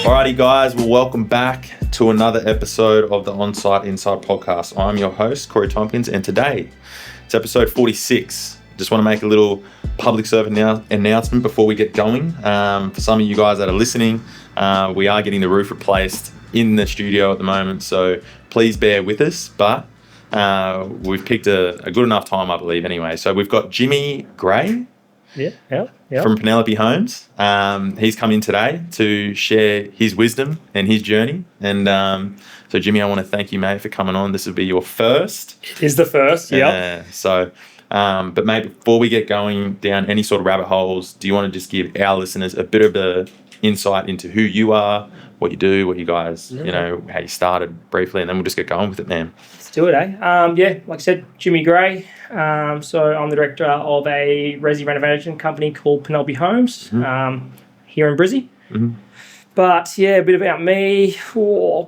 Alrighty, guys, well, welcome back to another episode of the On-Site Inside podcast. I'm your host, Corey Tompkins, and today it's episode 46. Just want to make a little public service announcement before we get going. For some of you guys that are listening, we are getting the roof replaced in the studio at the moment, so please bear with us. But we've picked a good enough time, I believe, anyway. So we've got Jimmy Gray. Yeah. From Penelope Homes. He's come in today to share his wisdom and his journey. And so, Jimmy, I want to thank you, mate, for coming on. This will be your first. It is the first, yeah. But mate, before we get going down any sort of rabbit holes, do you want to just give our listeners a bit of the insight into who you are, what you do, what you guys, how you started briefly, and then we'll just get going with it, man. Let's do it, like I said, Jimmy Gray. So I'm the director of a resi renovation company called Penelope Homes here in Brizzy. Mm-hmm. But yeah, a bit about me.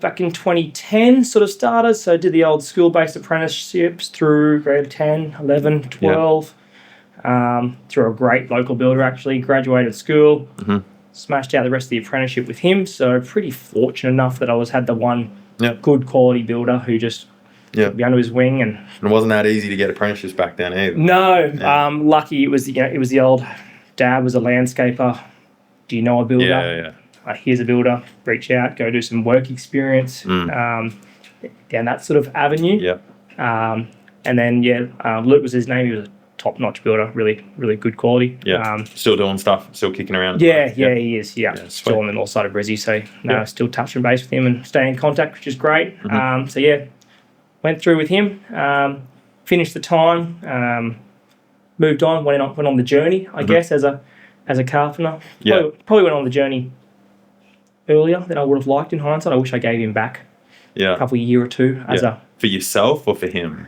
Back in 2010 sort of started. So I did the old school-based apprenticeships through grade 10, 11, 12. Through a great local builder, actually. Graduated school. Mm-hmm. Smashed out the rest of the apprenticeship with him. So pretty fortunate enough that I had the one good quality builder who just took me under his wing. And it wasn't that easy to get apprenticeships back then either. No. Lucky it was the old dad was a landscaper. Do you know a builder? Yeah. Here's a builder, reach out, go do some work experience down that sort of avenue. Yeah. And then, Luke was his name. He was a top-notch builder, really, really good quality. Yeah. Still doing stuff, still kicking around. He is. Yeah. Still on the north side of Brizzy. So, still touching base with him and staying in contact, which is great. Mm-hmm. Went through with him, finished the time, moved on, went on the journey, I guess, as a carpenter. Probably went on the journey earlier than I would have liked in hindsight. I wish I gave him back a couple of year or two for yourself or for him.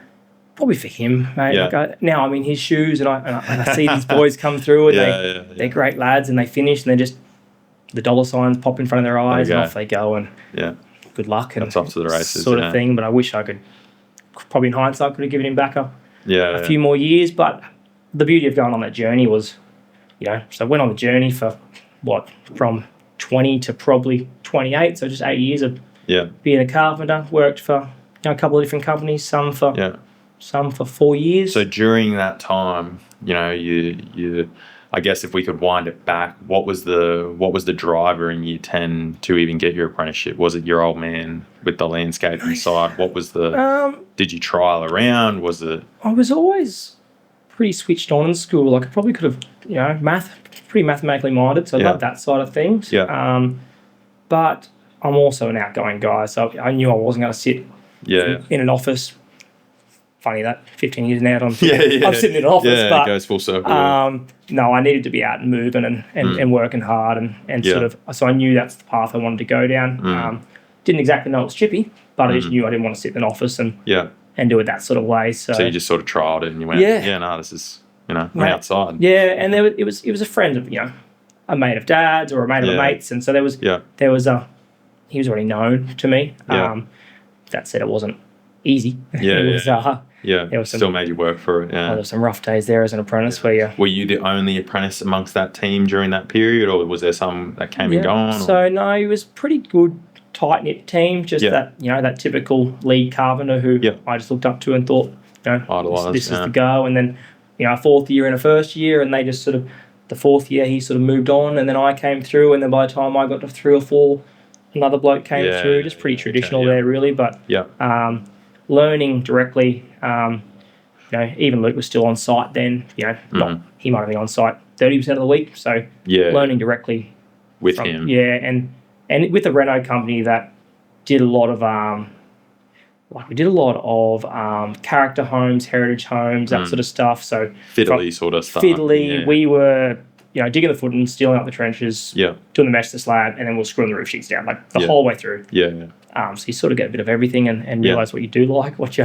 Probably for him, mate. Now I'm in his shoes and I see these boys come through and they're great lads and they finish and they just the dollar signs pop in front of their eyes and off they go and good luck and that's off to the races sort of thing. But I wish I could probably in hindsight could have given him back a few more years. But the beauty of going on that journey was, so I went on the journey for from 20 to probably 28, so just 8 years of being a carpenter. Worked for a couple of different companies, some for 4 years. So during that time, you I guess if we could wind it back, what was the driver in year 10 to even get your apprenticeship? Was it your old man with the landscaping side? What was did you trial around? Was it? I was always pretty switched on in school. Like I probably could have, pretty mathematically minded, so I love that side of things. But I'm also an outgoing guy, so I knew I wasn't going to sit in an office. Funny that 15 years now I'm sitting in an office, but it goes full circle. No, I needed to be out and moving and working hard and sort of. So I knew that's the path I wanted to go down. Didn't exactly know it was chippy, but I just knew I didn't want to sit in an office and do it that sort of way. So you just sort of trialed it and you went, this is I'm outside. Yeah, and it was a friend of a mate of dad's or a mate of a mate's, and so there was he was already known to me. That said, it wasn't easy. It was still made you work for it. There were some rough days there as an apprentice where Were you the only apprentice amongst that team during that period, or was there some that came and gone? So no, it was pretty good, tight knit team. Just that that typical lead carpenter who I just looked up to and thought, this is the go. And then a fourth year and a first year, and they just sort of the fourth year he sort of moved on, and then I came through, and then by the time I got to 3 or 4, another bloke came through. Just pretty traditional there, really. But learning directly, even Luke was still on site then. He might have been on site 30% of the week. So learning directly with him. And with a reno company that did a lot of character homes, heritage homes, that sort of stuff. So fiddly sort of stuff. We were digging the footing, stealing up the trenches, doing the mesh to the slab, and then we'll screwing the roof sheets down the whole way through. So you sort of get a bit of everything and realise what you do like, what you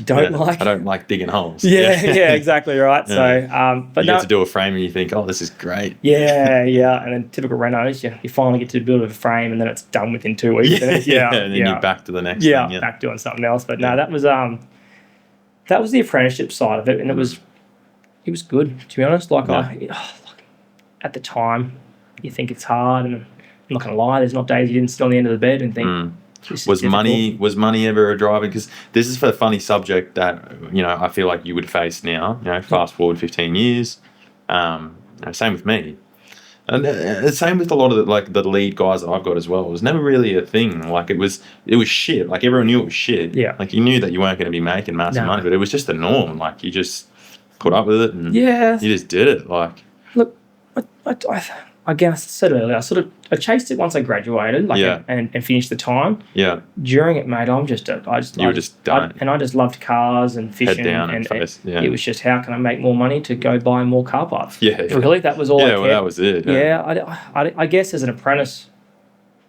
don't like. I don't like digging holes. Exactly right. So, but you get to do a frame and you think, oh, this is great. And then typical renos, you finally get to build a frame and then it's done within 2 weeks. And then you're back to the next thing. Back doing something else. But no, that was the apprenticeship side of it, and it was good, to be honest. At the time, you think it's hard and not going to lie, there's not days you didn't sit on the end of the bed and think, Was money ever a driver? Because this is a funny subject that, I feel like you would face now, fast forward 15 years. Same with me. And same with a lot of the lead guys that I've got as well. It was never really a thing. Like it was shit. Like everyone knew it was shit. Yeah. Like you knew that you weren't going to be making massive money, but it was just the norm. Like you just put up with it and you just did it. Like, look, again, I said earlier, I chased it once I graduated, and finished the time. Yeah. During it, mate, you were just done. And I just loved cars and fishing. Head down and it was just, how can I make more money to go buy more car parts? Yeah. Really, that was all I cared. Well, that was it. I guess as an apprentice,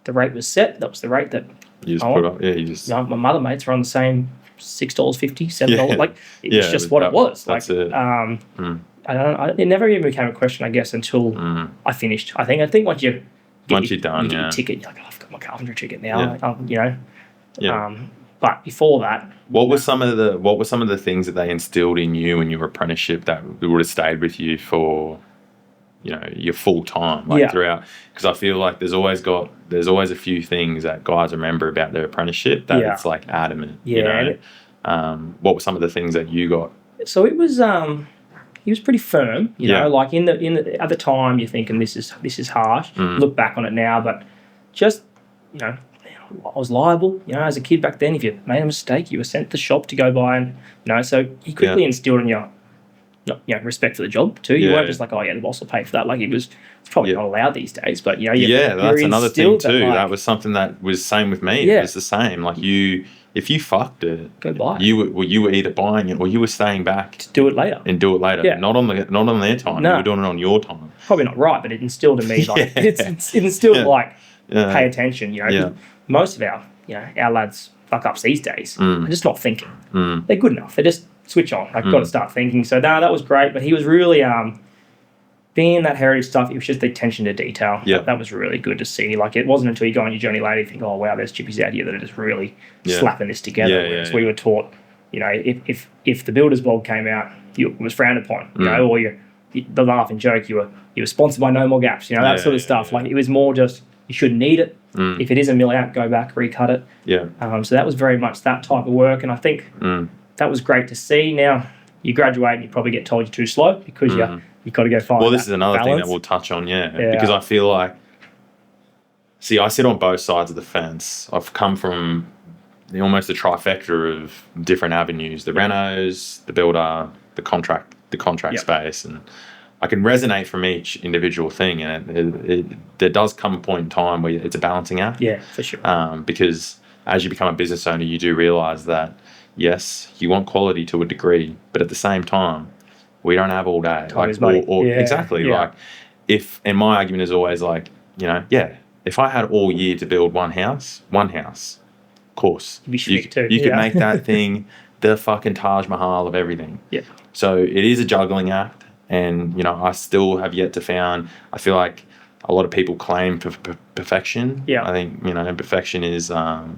the rate was set. That was the rate that you just put up. Yeah, you just. My mother mates were on the same $6.50, $7. Like it was just what it was. That's it. It never even became a question, I guess, until I finished. I think once you're done, you get your ticket, you're like, I've got my carpenter ticket now. But before that, what were some of the things that they instilled in you in your apprenticeship that would have stayed with you for, your full time, throughout? Because I feel like there's always a few things that guys remember about their apprenticeship that it's like adamant. What were some of the things that you got? So it was. He was pretty firm, like at the time you're thinking this is harsh. Look back on it now, but just, I was liable, as a kid back then. If you made a mistake, you were sent to the shop to go buy and, so he quickly instilled in you, respect for the job too. You weren't just like, oh yeah, the boss will pay for that. Like it's probably not allowed these days, but that's another thing too. That was something that was same with me. It was the same. Like if you fucked it, go buy it. You were either buying it or you were staying back to do it later. Yeah. Not on their time. No. You were doing it on your time. Probably not right, but it instilled in me it instilled pay attention. Most of our lads fuck ups these days. They're just not thinking. They're good enough. They just switch on. Got to start thinking. So that was great. But he was really being that heritage stuff, it was just the attention to detail. Yeah. That was really good to see. Like, it wasn't until you go on your journey later you think, oh, wow, there's chippies out here that are just really slapping this together. Whereas we were taught, if the builder's blog came out, it was frowned upon, or the laugh and joke, you were sponsored by No More Gaps, that sort of stuff. Like, it was more just, you shouldn't need it. If it is a mill out, go back, recut it. So that was very much that type of work, and I think that was great to see. Now, you graduate and you probably get told you're too slow because you've got to go find. Well, this is another thing that we'll touch on, because I feel like, I sit on both sides of the fence. I've come from almost a trifecta of different avenues: the renos, the builder, the contract space, and I can resonate from each individual thing. And there does come a point in time where it's a balancing act. Yeah, for sure. Because as you become a business owner, you do realise that yes, you want quality to a degree, but at the same time, we don't have all day. Exactly. Like, and my argument is always like, if I had all year to build one house, of course, you could make that thing the fucking Taj Mahal of everything. Yeah. So it is a juggling act, and I still have yet to found. I feel like a lot of people claim perfection. Yeah. I think perfection is. I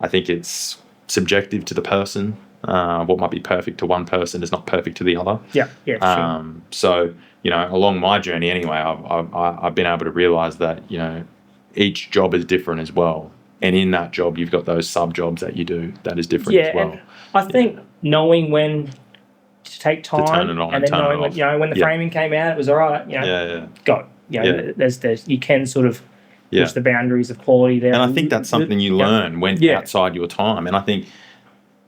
think it's subjective to the person. What might be perfect to one person is not perfect to the other. Yeah, sure. So, along my journey anyway, I've been able to realise that, each job is different as well. And in that job, you've got those sub-jobs that you do that is different as well. And I think knowing when to take time to turn it on and then knowing when the framing came out, it was all right, go. There's you can sort of push the boundaries of quality there. And I think that's something you learn when outside your time. And I think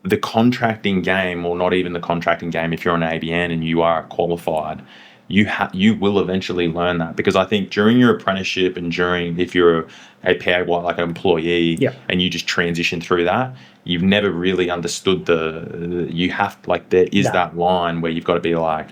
the contracting game, or not even the contracting game, if you're an ABN and you are qualified, you will eventually learn that, because I think during your apprenticeship and if you're a PAY, like an employee, and you just transition through that, you've never really understood there is that line where you've got to be like,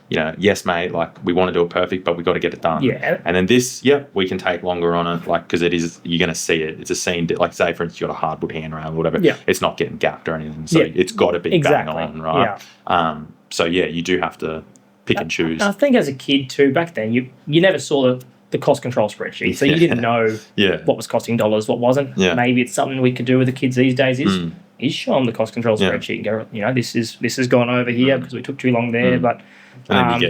yes, mate, like, we want to do it perfect, but we got to get it done. Yeah. And then this, we can take longer on it, like, because you're going to see it. It's a scene, like, say, for instance, you got a hardwood handrail or whatever. Yeah. It's not getting gapped or anything. So it's got to be bang on, right? Yeah. So, you do have to pick and choose. I think as a kid, too, back then, you never saw the cost control spreadsheet. So you didn't know what was costing dollars, what wasn't. Yeah. Maybe it's something we could do with the kids these days is show them the cost control spreadsheet and go, this has gone over here because we took too long there. But And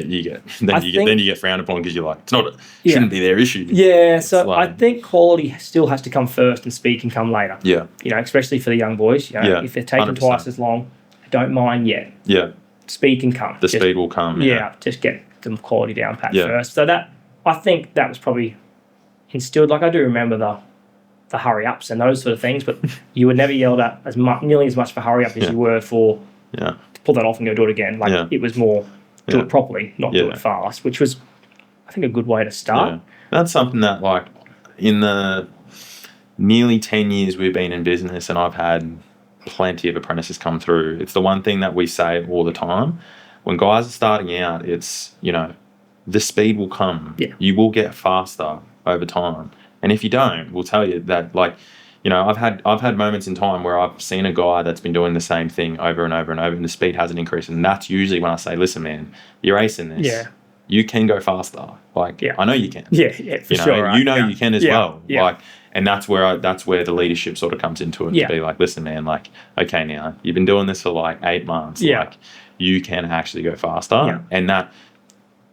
then you get frowned upon because you're like, it's not, shouldn't be their issue. Yeah, so like, I think quality still has to come first and speed can come later. Yeah. You know, especially for the young boys. You know, if they're taking 100%. Twice as long, I don't mind yet. Yeah. Speed can come. Speed will come. Yeah, just get the quality down pat first. So that, I think that was probably instilled. Like, I do remember the hurry ups and those sort of things, but you were never yelled at nearly as much for hurry up as you were for to pull that off and go do it again. Like it was more do it properly, not do it fast, which was, I think, a good way to start. Yeah. That's something that, like, in the nearly 10 years we've been in business, and I've had plenty of apprentices come through, it's the one thing that we say all the time. When guys are starting out, it's, you know, the speed will come. Yeah. You will get faster over time. And if you don't, we'll tell you that, like, you know, I've had moments in time where I've seen a guy that's been doing the same thing over and over and over, and the speed hasn't increased. And that's usually when I say, listen, man, you're acing this. Yeah. You can go faster. Like, I know you can. Yeah, for sure. Right? You know you can as well. Yeah. Like, and that's where the leadership sort of comes into it. To be like, listen, man, like, okay, now you've been doing this for like 8 months. Yeah. Like, you can actually go faster. And that,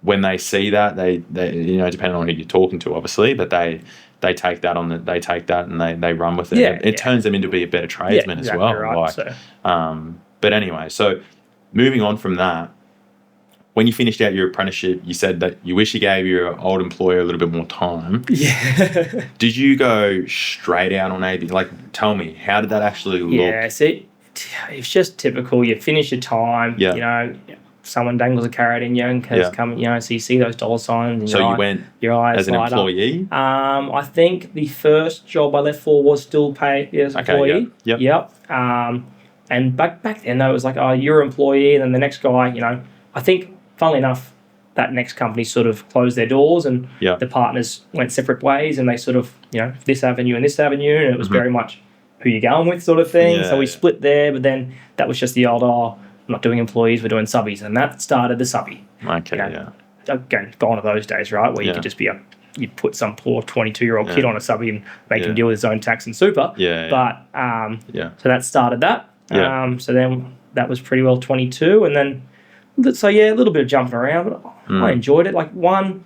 when they see that, they you know, depending on who you're talking to, obviously, but they take that and they run with it. It turns them into be a better tradesman as well. Right, like, so. But anyway, so moving on from that, when you finished out your apprenticeship, you said that you wish you gave your old employer a little bit more time. Yeah. Did you go straight out on AB? Like, tell me, how did that actually look? Yeah, see, it's just typical. You finish your time, you know, someone dangles a carrot in you and has come, you know, so you see those dollar signs. And so you went your eyes as an employee? I think the first job I left for was still paid as an employee. Yep. And back then, though, it was like, oh, you're an employee. And then the next guy, you know, I think, funnily enough, that next company sort of closed their doors and the partners went separate ways, and they sort of, you know, this avenue and this avenue. And it was very much who you're going with sort of thing. So we split there, but then that was just the old, I'm not doing employees, we're doing subbies. And that started the subbie. Okay, you know, again, gone are those days, right, where you could just be you put some poor 22-year-old kid on a subbie and make him deal with his own tax and super. But, so that started that. So then that was pretty well 22. And then, so a little bit of jumping around, but I enjoyed it. Like, one,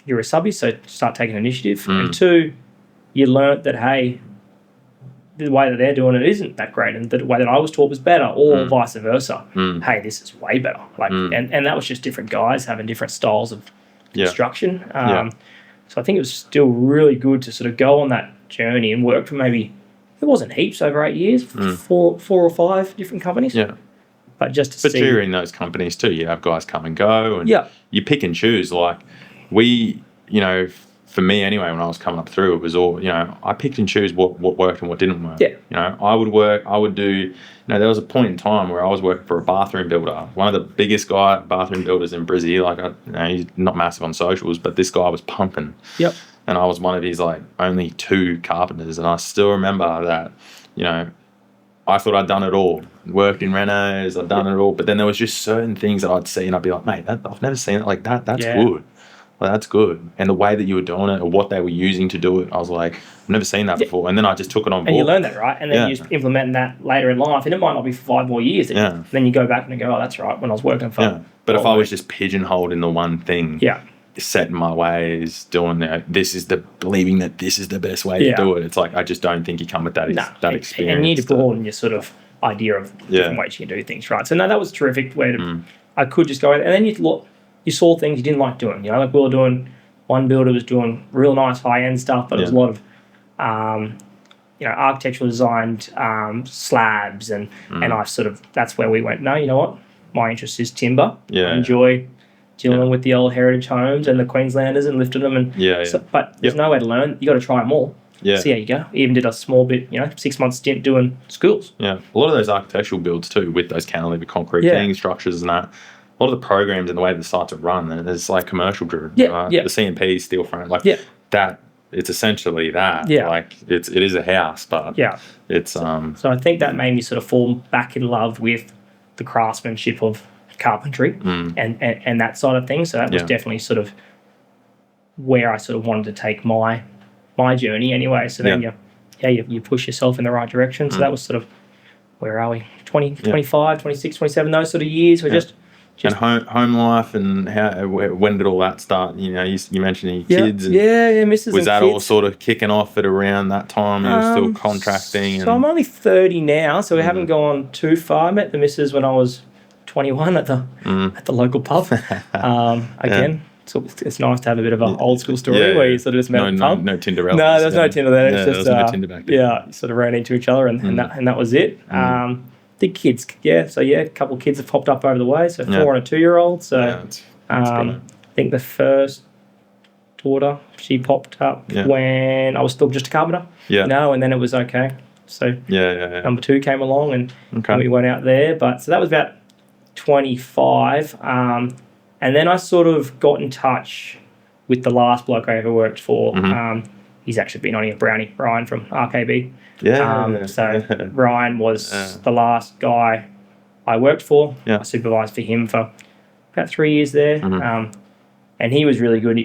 you're a subbie, so start taking initiative. And two, you learnt that, hey, the way that they're doing it isn't that great, and the way that I was taught was better, or vice versa. Hey, this is way better. Like, and that was just different guys having different styles of construction. So I think it was still really good to sort of go on that journey and work for maybe, it wasn't heaps over 8 years, four or five different companies. But just to see. But you're in those companies too. You have guys come and go, and you pick and choose. Like, we, you know, for me anyway, when I was coming up through, it was all, you know, I picked and choose what worked and what didn't work. You know, I would do, you know, there was a point in time where I was working for a bathroom builder, one of the biggest bathroom builders in Brizzy. Like, you know, he's not massive on socials, but this guy was pumping. And I was one of his, like, only 2 carpenters. And I still remember that, you know, I thought I'd done it all. Worked in renos, I'd done it all. But then there was just certain things that I'd see and I'd be like, mate, I've never seen it like that. That's good. Well, that's good. And the way that you were doing it, or what they were using to do it, I was like, I've never seen that before. And then I just took it on board. And you learn that, right? And then you implement that later in life. And it might not be for 5 more years. Then you go back and go, oh, that's right, when I was working for... But if I was just pigeonholed in the one thing, set in my ways, doing believing that this is the best way to do it, it's like, I just don't think you come with that experience. And you need to broaden your sort of idea of different ways you can do things, right? So, no, that was terrific. I could just go in, and then you saw things you didn't like doing. You know, like we were doing, one builder was doing real nice high-end stuff, but it was a lot of, you know, architectural designed slabs, and I sort of, that's where we went, no, you know what? My interest is timber. I enjoy dealing with the old heritage homes and the Queenslanders and lifting them. And but there's no way to learn. You got to try them all. See how you go. Even did a small bit, you know, 6 months stint doing schools. A lot of those architectural builds too, with those cantilever concrete things, structures and that. A lot of the programs and the way the sites are run, it's like commercial driven. The CMP, steel frame, like that. It's essentially that. Like it is a house, but it's So I think that made me sort of fall back in love with the craftsmanship of carpentry and that side of things. So that was definitely sort of where I sort of wanted to take my journey anyway. So then you push yourself in the right direction. So that was sort of, where are we? 20, 25, 26, 27, those sort of years. We're just And home life and when did all that start? You mentioned your kids. Mrs. Was that kids. all sort of kicking off at around that time? You were still contracting. So I'm only 30 now, so we haven't gone too far. I met the missus when I was 21 at the local pub. Again, so it's nice to have a bit of an old school story where you sort of just met at the pub. No Tinder. No, there was no Tinder then. It's just there was no Tinder back then. You sort of ran into each other and that was it. The kids, so a couple of kids have popped up over the way, so 4 and a 2-year-old. So that's I think the first daughter, she popped up when I was still just a carpenter. And then it was okay. So number 2 came along and we went out there. But so that was about 25. And then I sort of got in touch with the last bloke I ever worked for. He's actually been on here, Brownie, Ryan from RKB. So Ryan was the last guy I worked for. I supervised for him for about 3 years there. And he was really good.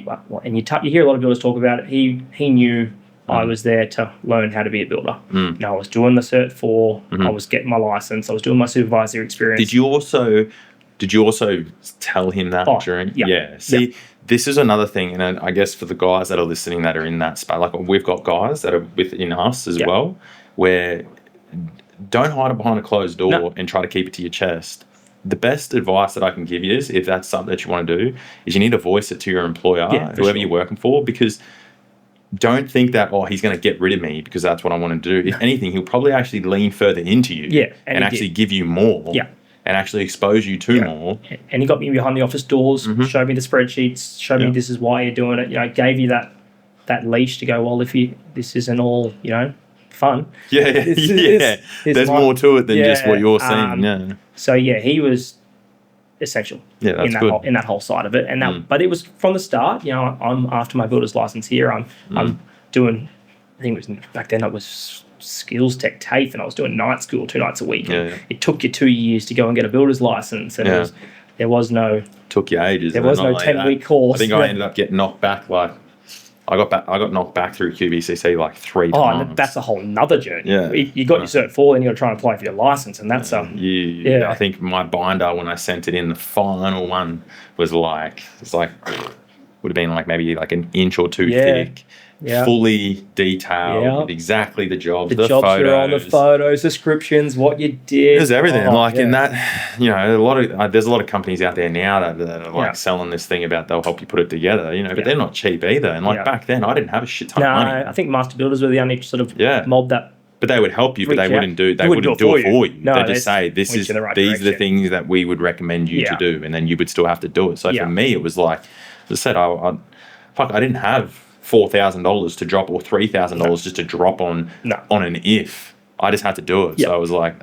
And you hear a lot of builders talk about it. He knew I was there to learn how to be a builder. I was doing the Cert 4. I was getting my license. I was doing my supervisory experience. Did you also tell him that during? Yeah. See, this is another thing, and I guess for the guys that are listening that are in that space, like we've got guys that are within us as well, where don't hide it behind a closed door and try to keep it to your chest. The best advice that I can give you is, if that's something that you want to do, is you need to voice it to your employer, whoever you're working for, because don't think that, he's going to get rid of me because that's what I want to do. If anything, he'll probably actually lean further into you and actually give you more. And actually expose you to more. And he got me behind the office doors, showed me the spreadsheets, showed me this is why you're doing it. Gave you that leash to go, well, this isn't all, fun. There's more to it than just what you're saying. So he was essential in that whole side of it. And that, but it was from the start. I'm after my builder's license here. I'm doing. I think it was back then. It was Skills Tech TAFE, and I was doing night school 2 nights a week. It took you 2 years to go and get a builder's license, and there was no. Took you ages. There was no 10-week course. I think I ended up getting knocked back I got knocked back through QBCC like 3 times. And that's a whole nother journey. You got your Cert 4, then you got to try and apply for your license, and that's I think my binder when I sent it in, the final one was would have been like maybe like an inch or 2 thick. Fully detailed, with exactly the jobs, the jobs photos. Are on the photos, descriptions, what you did. There's everything. In that, there's a lot of companies out there now that are selling this thing about they'll help you put it together, but they're not cheap either. And back then, I didn't have a shit ton of money. I think master builders were the only sort of mob that. But they would help you, but they wouldn't do it for you. No, they'd just say, these are the things that we would recommend you to do, and then you would still have to do it. So for me, it was like, as I said, I didn't have $4,000 to drop or $3,000 just to drop on an if. I just had to do it. So I was like,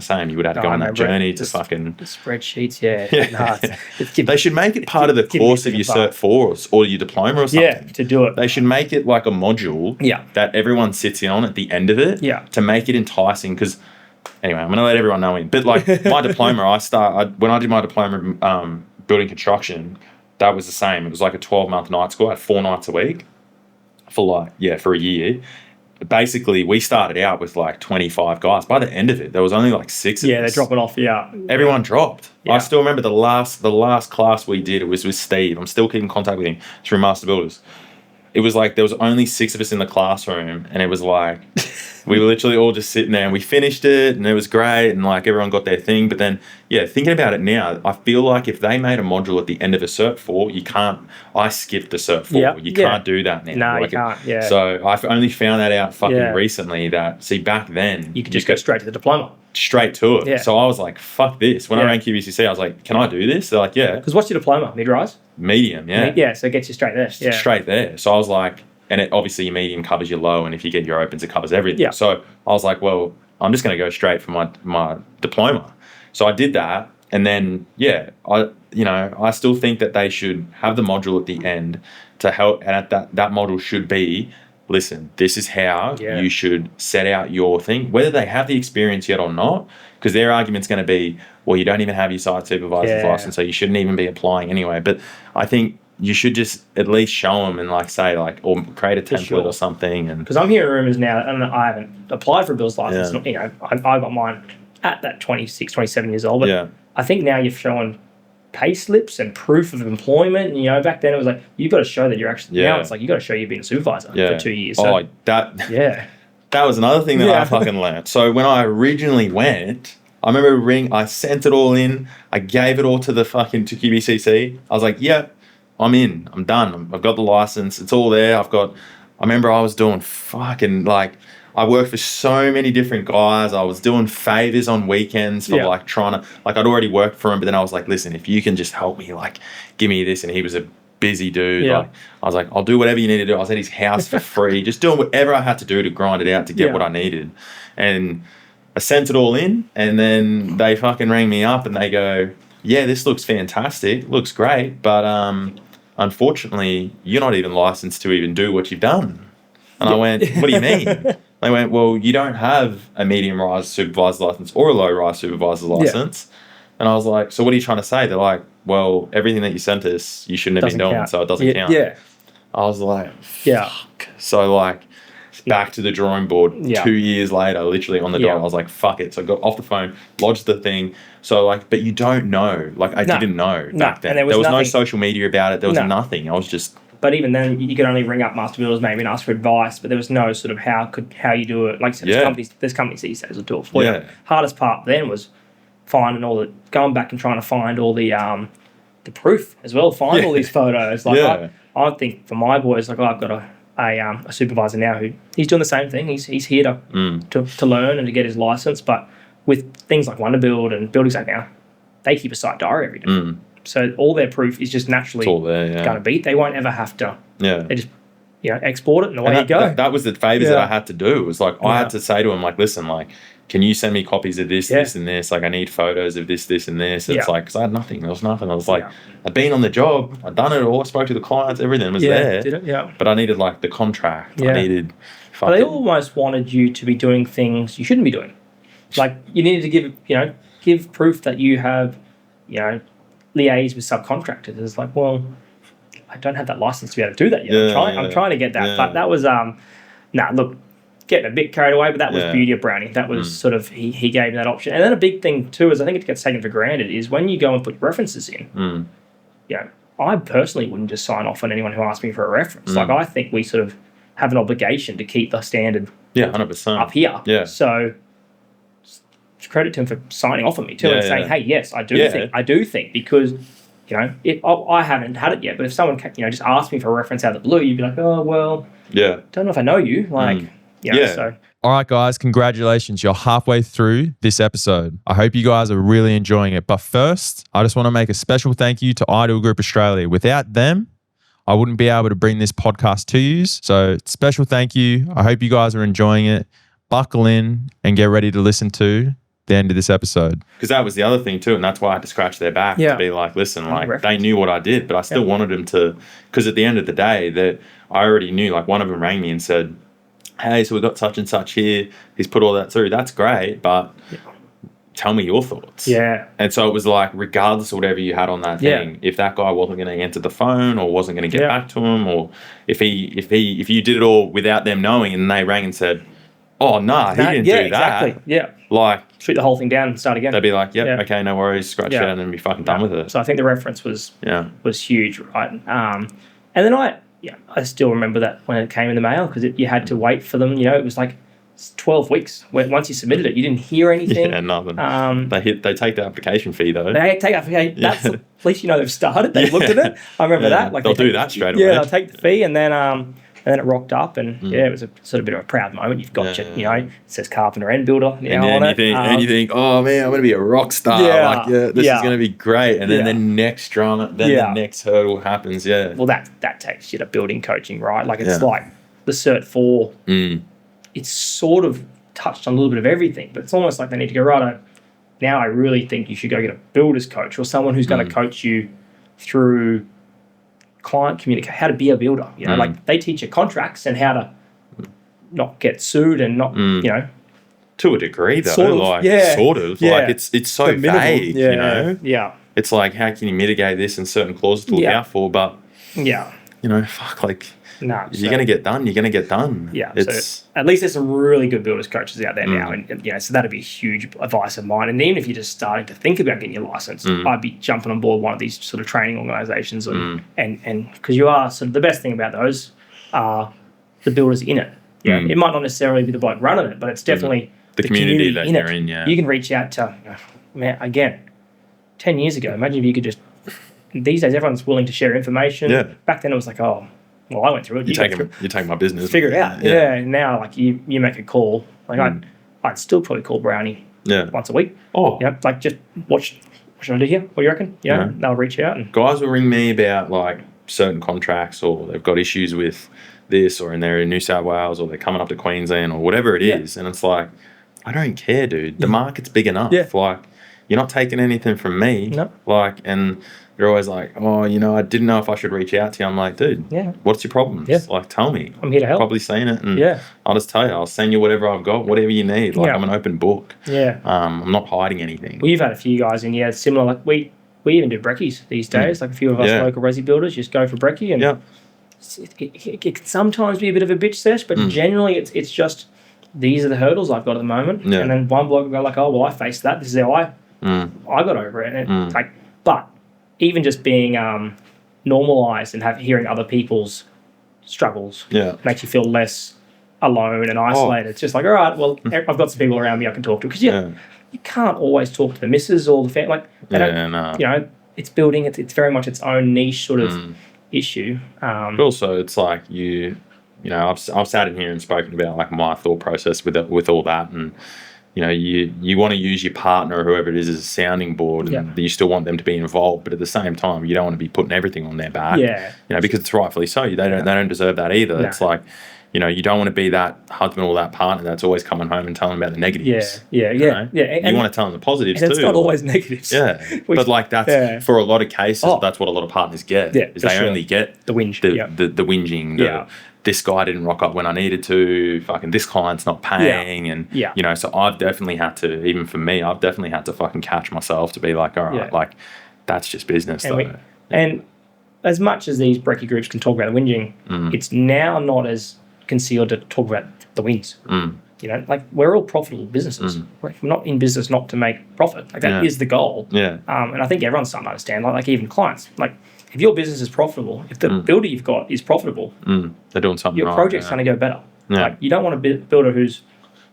same. You would have to go on that journey to fucking the spreadsheets. They should make it part of the course of your Cert 4 or your diploma or something. To do it. They should make it like a module that everyone sits in on at the end of it to make it enticing. Because anyway, I'm going to let everyone know in. But like my diploma, when I did my diploma building construction, that was the same. It was like a 12-month night school. I had 4 nights a week for a year. Basically, we started out with like 25 guys. By the end of it, there was only like 6 of us. They're dropping off, Everyone dropped. I still remember the last class we did, it was with Steve. I'm still keeping contact with him through Master Builders. It was like there was only 6 of us in the classroom, and it was like we were literally all just sitting there, and we finished it, and it was great, and like everyone got their thing. But then, thinking about it now, I feel like if they made a module at the end of a Cert 4, you can't. I skipped the Cert 4. You can't do that now. No, you can't. So I've only found that out recently. That back then you could just go straight to the diploma. Straight to it. So I was like, fuck this. When I ran QBCC, I was like, can I do this? They're like, yeah. Because what's your diploma? Mid-rise? Medium, so it gets you straight there. Straight there. So I was like, and obviously your medium covers your low, and if you get your opens, it covers everything. So I was like, well, I'm just going to go straight for my diploma. So I did that, and then, I still think that they should have the module at the end to help, and that module should be, listen, this is how you should set out your thing, whether they have the experience yet or not, because their argument's going to be, well, you don't even have your site supervisor's license, so you shouldn't even be applying anyway. But I think you should just at least show them and say or create a template or something. And because I'm hearing rumors now, and I haven't applied for a builder's license. I got mine at that 26, 27 years old. But I think now you're showing pay slips and proof of employment. And, you know, back then it was like, you've got to show that you're actually, now it's like, you've got to show you've been a supervisor for 2 years. So, that was another thing that I fucking learned. So when I originally went, I remember I sent it all in. I gave it all to QBCC. I was like, yeah, I'm in. I'm done. I've got the license. It's all there. I remember I was doing fucking like, I worked for so many different guys. I was doing favors on weekends for like trying to, like I'd already worked for him, but then I was like, listen, if you can just help me, like give me this. And he was a busy dude. Like, I was like, I'll do whatever you need to do. I was at his house for free, just doing whatever I had to do to grind it out to get what I needed. And I sent it all in, and then they fucking rang me up and they go, yeah, this looks fantastic, looks great, but unfortunately, you're not even licensed to even do what you've done. And I went, what do you mean? They went, well, you don't have a medium rise supervisor license or a low rise supervisor license. And I was like, so what are you trying to say? They're like, well, everything that you sent us, you shouldn't have been doing, so it doesn't count. Yeah. I was like, fuck. So like, back to the drawing board 2 years later, literally on the dot. I was like, fuck it. So I got off the phone, lodged the thing. So like, but you don't know. Like I didn't know back then. And there was no social media about it. There was nothing. I was just... But even then, you could only ring up master builders maybe and ask for advice, but there was no sort of how you do it. Like I said, there's companies these days that do it for you. Hardest part then was going back and trying to find all the proof as well, find all these photos. Like I think for my boys, like I've got a supervisor now who he's doing the same thing. He's here to learn and to get his license, but with things like Wonderbuild and Building Safe now, they keep a site diary every day. So all their proof is just naturally going to be. They won't ever have to. They just export it and away you go. That was the favours that I had to do. It was like I had to say to him, like, listen, like, can you send me copies of this, this, and this? Like, I need photos of this, this, and this. It's like, because I had nothing. There was nothing. I was like, I'd been on the job. I'd done it all. I spoke to the clients. Everything was there. Did it? But I needed, like, the contract. I needed... But they almost wanted you to be doing things you shouldn't be doing. Like, you needed to give proof that you have, liaise with subcontractors. It's like, well, I don't have that license to be able to do that yet. I'm trying to get that. But that was, look, getting a bit carried away, but that was beauty of Brownie. That was sort of, he gave me that option. And then a big thing too is I think it gets taken for granted is when you go and put references in, I personally wouldn't just sign off on anyone who asks me for a reference. Like I think we sort of have an obligation to keep the standard 100% up here. Yeah. So credit to him for signing off on me too and saying, hey, yes, I do think because, I haven't had it yet, but if someone, just asked me for a reference out of the blue, you'd be like, oh, well, don't know if I know you. Like, so. All right, guys, congratulations. You're halfway through this episode. I hope you guys are really enjoying it. But first, I just want to make a special thank you to Ideal Group Australia. Without them, I wouldn't be able to bring this podcast to you. So special thank you. I hope you guys are enjoying it. Buckle in and get ready to listen to the end of this episode. Because that was the other thing too, and that's why I had to scratch their back to be like, listen, like they knew what I did, but I still wanted them to, because at the end of the day, that I already knew, like one of them rang me and said, hey, so we've got such and such here. He's put all that through. That's great, but tell me your thoughts. Yeah. And so it was like, regardless of whatever you had on that thing, if that guy wasn't going to answer the phone or wasn't going to get back to him, or if you did it all without them knowing and they rang and said, oh, nah, he didn't do that. Exactly. Yeah. Like, shoot the whole thing down and start again. They'd be like, okay, no worries, scratch it out and be fucking done with it. So I think the reference was huge, right? And then I still remember that when it came in the mail because you had to wait for them. It was like 12 weeks. Once you submitted it, you didn't hear anything. Yeah, nothing. They take the application fee though. They take application. That's at least they've started. They've looked at it. I remember that. Like they'll do that straight away. Yeah, they'll take the fee and then it rocked up and it was a sort of bit of a proud moment. You've got it says carpenter and builder. And then you think, oh man, I'm going to be a rock star. This is going to be great. And then the next drama, the next hurdle happens. Yeah. Well, that takes you to building coaching, right? Like it's like the Cert 4. It's sort of touched on a little bit of everything, but it's almost like they need to go, right, now I really think you should go get a builder's coach or someone who's going to coach you through client communicate, how to be a builder. Like they teach you contracts and how to not get sued and not, to a degree though, sort of, like it's so vague, It's like, how can you mitigate this and certain clauses to look out for, but fuck, like, no, you're going to get done. You're going to get done. Yeah. So at least there's some really good builders coaches out there now. And, so that'd be a huge advice of mine. And even if you're just starting to think about getting your license, I'd be jumping on board one of these sort of training organizations. And because you are sort of the best thing about those are the builders in it. Yeah. It might not necessarily be the bloke running it, but it's definitely the community that you're in. Yeah. You can reach out to, man, again, 10 years ago, imagine if you could just, these days everyone's willing to share information. Yeah. Back then it was like, oh, well, I went through it. You take my business. Figure it out. Yeah. Now, like, you make a call. Like, I'd still probably call Brownie once a week. Oh. Like, just what should I do here? What do you reckon? They'll reach out. And guys will ring me about, like, certain contracts, or they've got issues with this, or they're in New South Wales, or they're coming up to Queensland, or whatever it is. And it's like, I don't care, dude. The market's big enough. Yeah. Like, you're not taking anything from me. No. Like, and you're always like, oh, I didn't know if I should reach out to you. I'm like, dude, what's your problems? Yeah. Like, tell me. I'm here to help. Probably seen it, and I'll just tell you. I'll send you whatever I've got, whatever you need. Like, I'm an open book. Yeah. I'm not hiding anything. We've had a few guys in, similar. Like, we even do brekkies these days. Like, a few of us local resi builders just go for brekkie, and it can sometimes be a bit of a bitch sesh, but generally it's just, these are the hurdles I've got at the moment. Yeah. And then one bloke will go like, oh, well, I faced that. This is how I got over it. And like, but even just being normalised and hearing other people's struggles makes you feel less alone and isolated. It's just like, all right, well, I've got some people around me I can talk to. Because you can't always talk to the missus or the family. Like, they don't, it's building. It's very much its own niche sort of issue. But also, it's like I've sat in here and spoken about, like, my thought process with all that, and you want to use your partner or whoever it is as a sounding board, and you still want them to be involved, but at the same time, you don't want to be putting everything on their back. Because it's rightfully so. They don't deserve that either. No. It's like, you don't want to be that husband or that partner that's always coming home and telling them about the negatives. Yeah. You want to tell them the positives too. It's not always negatives. Yeah, but like that's for a lot of cases, that's what a lot of partners get. Yeah, is they only get the whinge, the whinging. This guy didn't rock up when I needed to. Fucking this client's not paying, and so I've definitely had to. Even for me, I've definitely had to fucking catch myself to be like, all right, like, that's just business, though. And as much as these brekkie groups can talk about the whinging, it's now not as concealed to talk about the wins. Like, we're all profitable businesses. We're not in business not to make profit. Like, that is the goal. Yeah. And I think everyone's starting to understand. Like even clients, like, if your business is profitable, if the builder you've got is profitable, they're doing something your right. Your project's going to go better. Yeah. Like, you don't want a builder who's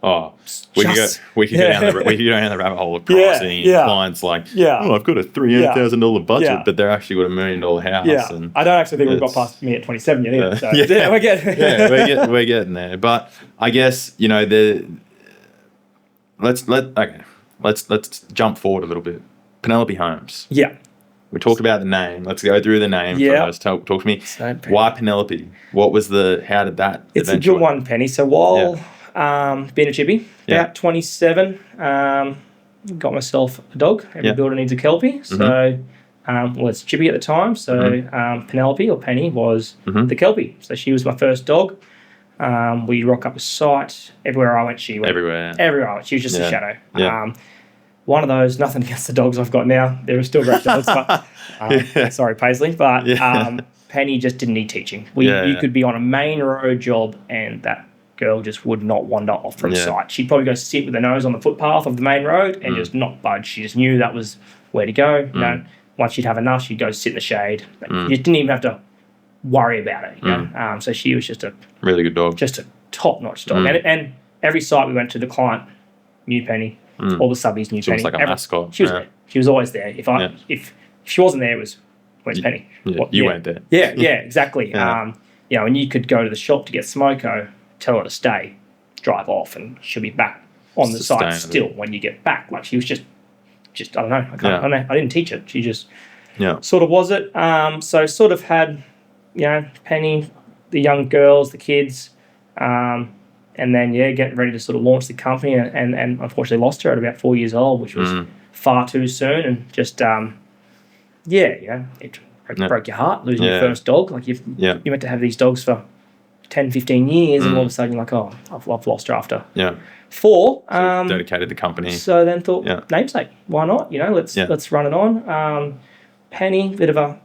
we could go down the rabbit hole of pricing. Clients like, I've got a $300,000 budget, but they're actually got $1 million house. Yeah. And I don't actually think we've got past me at 27 yet either. So. We're getting there. But I guess let's jump forward a little bit. Penelope Homes. Yeah. We talked about the name. Let's go through the name first. Talk to me. Why Penelope? What was how did that It's a good one, Penny. So while being a chippy, about 27, got myself a dog. Every builder needs a Kelpie. So, it's Chippy at the time. So Penelope, or Penny, was the Kelpie. So she was my first dog. We rock up a site. Everywhere I went, she went. Everywhere I went. She was just a shadow. Yeah. One of those, nothing against the dogs I've got now. They're still great dogs, but sorry, Paisley. But Penny just didn't need teaching. You could be on a main road job and that girl just would not wander off from sight. She'd probably go sit with her nose on the footpath of the main road and just not budge. She just knew that was where to go. Once she'd have enough, she'd go sit in the shade. You just didn't even have to worry about it. So she was just a really good dog, just a top-notch dog. And every site we went to, the client knew Penny. All the subbies knew Penny. She was like a mascot. She was there. She was always there. If she wasn't there, it was, where's Penny? You weren't there. Yeah, exactly. And you could go to the shop to get smoko, tell her to stay, drive off, and she'll be back on the site still when you get back. Like, she was just I don't know. I don't know. I didn't teach it. She just sort of was it. So sort of had, Penny, the young girls, the kids, and then, getting ready to sort of launch the company, and unfortunately lost her at about 4 years old, which was far too soon, and just, it broke your heart, losing your first dog. Like, you meant to have these dogs for 10, 15 years, and all of a sudden you're like, oh, I've lost her after 4. So dedicated the company. So then thought, namesake, why not? Let's run it on. Penny, bit of a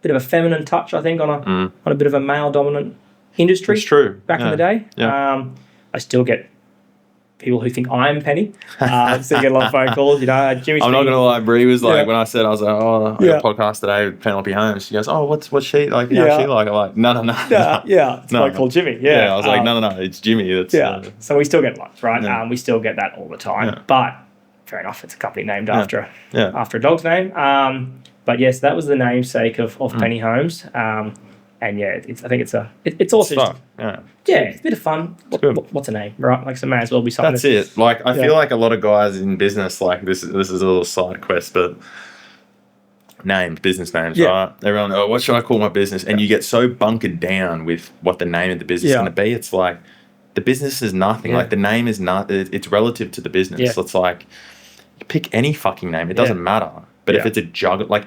bit of a feminine touch, I think, on a bit of a male dominant industry. It's true. Back in the day. Yeah. I still get people who think I'm Penny. Still get a lot of phone calls. Jimmy's I'm not gonna lie, Brie was like, when I said, I was like, I got a podcast today with Penelope Holmes. She goes, oh, what's she like? How's she like? I'm like, no. It's quite called Jimmy. Yeah. I was like, no, it's Jimmy. That's, So we still get lots, right? We still get that all the time. Yeah. But fair enough, it's a company named after a dog's name. But yes, that was the namesake of Penny Holmes. And yeah, I think it's also fun. It's a bit of fun. What's a name, right? Like, so it may as well be something. That's it. Like, I feel like a lot of guys in business, like this is a little side quest, but business names, right? Everyone, what should I call my business? And you get so bunkered down with what the name of the business is going to be. It's like the business is nothing. Like the name is not. It's relative to the business. Yeah. It's like you pick any fucking name. It doesn't matter. But if it's a jug, like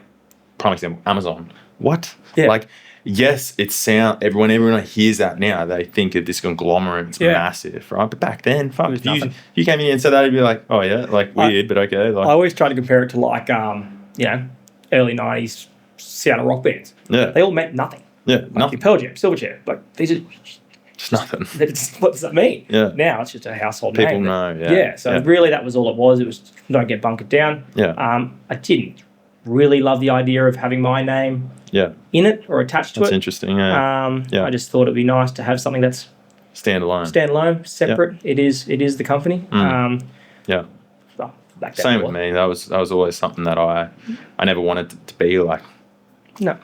prime example, Amazon. What? Yeah. Like. Yes, everyone hears that now, they think of this conglomerate, it's massive, right? But back then, fuck, if you came in and said that, you'd be like, oh yeah, like weird, but okay. Like, I always try to compare it to like, early 90s Seattle rock bands. Yeah. They all meant nothing. Yeah, nothing. Pearl Jam, Silverchair, like these are just nothing. What does that mean? Yeah. Now it's just a household name. People know, So really that was all it was. It was don't get bunkered down. Yeah. I didn't really love the idea of having my name in it or attached to That's it. interesting, I just thought it'd be nice to have something that's standalone, separate. It is the company. Same with me. That was always something that I never wanted it to be like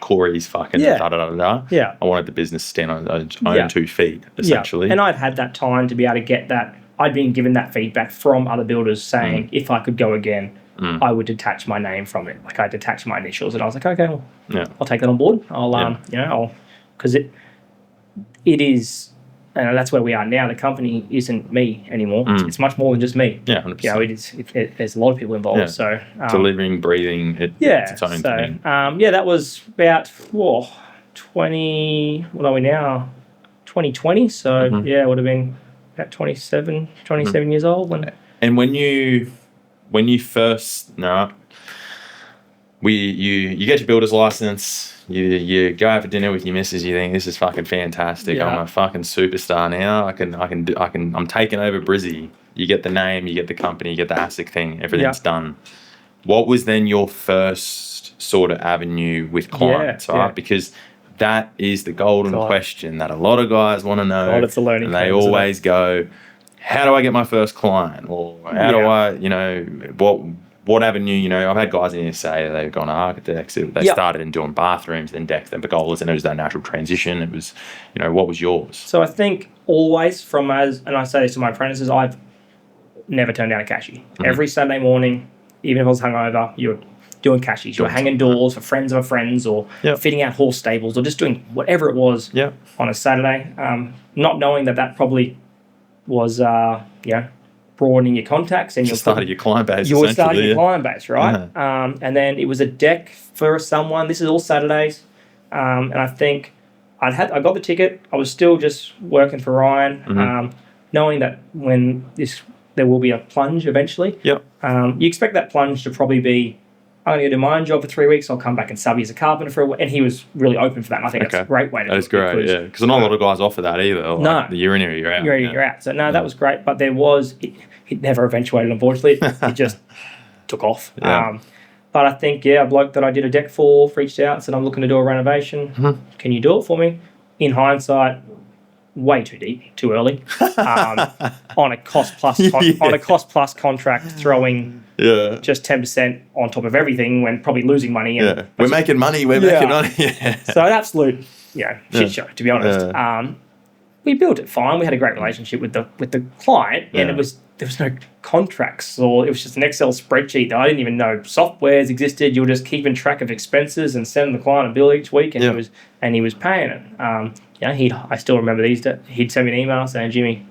Corey's fucking da-da-da-da-da. Yeah. I wanted the business to stand on its own 2 feet, essentially. And I'd had that time to be able to get that. I'd been given that feedback from other builders saying if I could go again, I would detach my name from it. Like I detached my initials, and I was like, okay, well, I'll take that on board. Because it is, and that's where we are now. The company isn't me anymore. It's much more than just me. Yeah, 100%. There's a lot of people involved. Yeah. So living, breathing, it's its own thing. That was about 20. What are we now? 2020. So it would have been about 27 years old when. And when you first you get your builder's license, you go out for dinner with your missus, you think this is fucking fantastic. I'm a fucking superstar now. I'm taking over Brizzy. You get the name, you get the company, you get the ASIC thing, everything's done. What was then your first sort of avenue with clients, right? Because that is the golden question that a lot of guys want to know. It's a learning and they always go, how do I get my first client? Or how do I, what avenue, I've had guys in here say they've gone to architects, they started in doing bathrooms, then decks, then pergolas, and it was that natural transition. It was, what was yours? So I think always and I say this to my apprentices, I've never turned down a cashy. Every Saturday morning, even if I was hungover, you're doing cashies. You're hanging doors for friends of friends or fitting out horse stables or just doing whatever it was on a Saturday. Not knowing that probably was, broadening your contacts and you're starting your client base. You were starting your client base, right? And then it was a deck for someone. This is all Saturdays, and I think I got the ticket. I was still just working for Ryan, knowing that when there will be a plunge eventually. Yep. You expect that plunge to probably be, I'm going to do my own job for 3 weeks. I'll come back and sub you as a carpenter for a week. And he was really open for that. And I think that's a great way to do it. That is great, because not a lot of guys offer that either. Like you're in or you're out. You're out. So, that was great. But there was, it never eventuated, unfortunately. It just took off. Yeah. But I think, a bloke that I did a deck for reached out and said, I'm looking to do a renovation. Can you do it for me? In hindsight, way too deep, too early. On a cost plus contract, throwing just 10% on top of everything when probably losing money. And we're making money. We're making money. So an absolute shit show, to be honest. We built it fine. We had a great relationship with the client, and there was no contracts, or it was just an Excel spreadsheet that I didn't even know softwares existed. You were just keeping track of expenses and sending the client a bill each week, and he was paying it. I still remember he'd send me an email saying, Jimmy,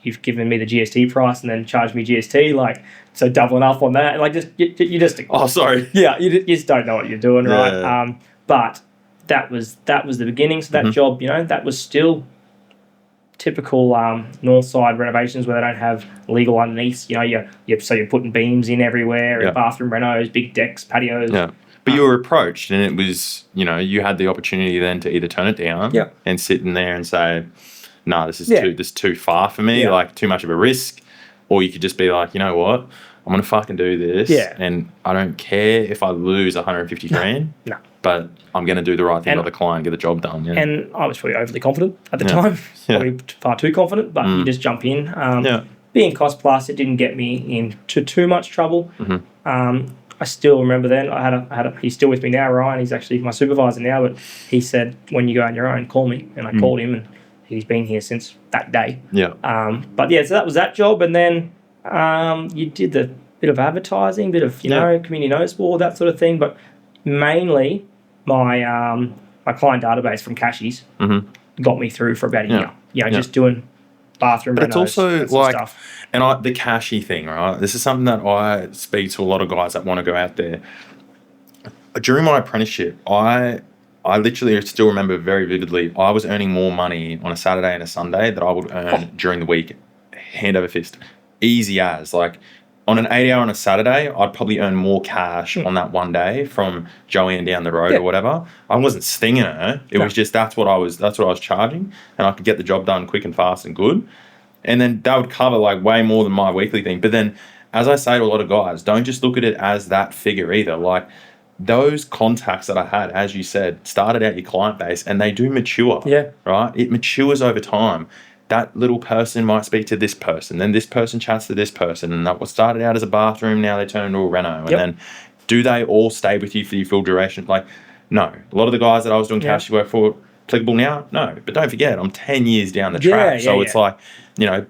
you've given me the GST price and then charged me GST, so doubling up on that. You just oh, sorry. Yeah, you just don't know what you're doing, right? But that was the beginning. So that job, that was still typical north side renovations where they don't have legal underneath. So you're putting beams in everywhere, and bathroom renos, big decks, patios. Yeah. But you were approached, and it was, you had the opportunity then to either turn it down and sit in there and say, no, this is too far for me, like too much of a risk. Or you could just be like, you know what, I'm going to fucking do this. Yeah. And I don't care if I lose 150 grand. No. But I'm going to do the right thing by the client, get the job done. Yeah. And I was probably overly confident at the time. Probably far too confident, but you just jump in. Being cost plus, it didn't get me into too much trouble. I still remember then, he's still with me now, Ryan. He's actually my supervisor now, but he said, when you go on your own, call me. And I called him, and he's been here since that day. Yeah. But yeah, so that was that job. And then you did the bit of advertising, bit of, community notice board, that sort of thing. But mainly my client database from Cashies got me through for about a year. Just doing bathroom but renos, it's also like stuff. And the Cashy thing, right? This is something that I speak to a lot of guys that want to go out there. During my apprenticeship, I literally still remember very vividly, I was earning more money on a Saturday and a Sunday that I would earn during the week, hand over fist. Easy as. Like, on an 8-hour on a Saturday, I'd probably earn more cash on that one day from Joanne down the road or whatever. I wasn't stinging her. It was just that's what I was charging, and I could get the job done quick and fast and good. And then that would cover like way more than my weekly thing. But then, as I say to a lot of guys, don't just look at it as that figure either. Like, those contacts that I had, as you said, started out your client base, and they do mature. Yeah. Right? It matures over time. That little person might speak to this person, then this person chats to this person, and that what started out as a bathroom, now they turn into a reno. And then do they all stay with you for your full duration? Like, no. A lot of the guys that I was doing cash work for, applicable now? No. But don't forget, I'm 10 years down the track. So it's like,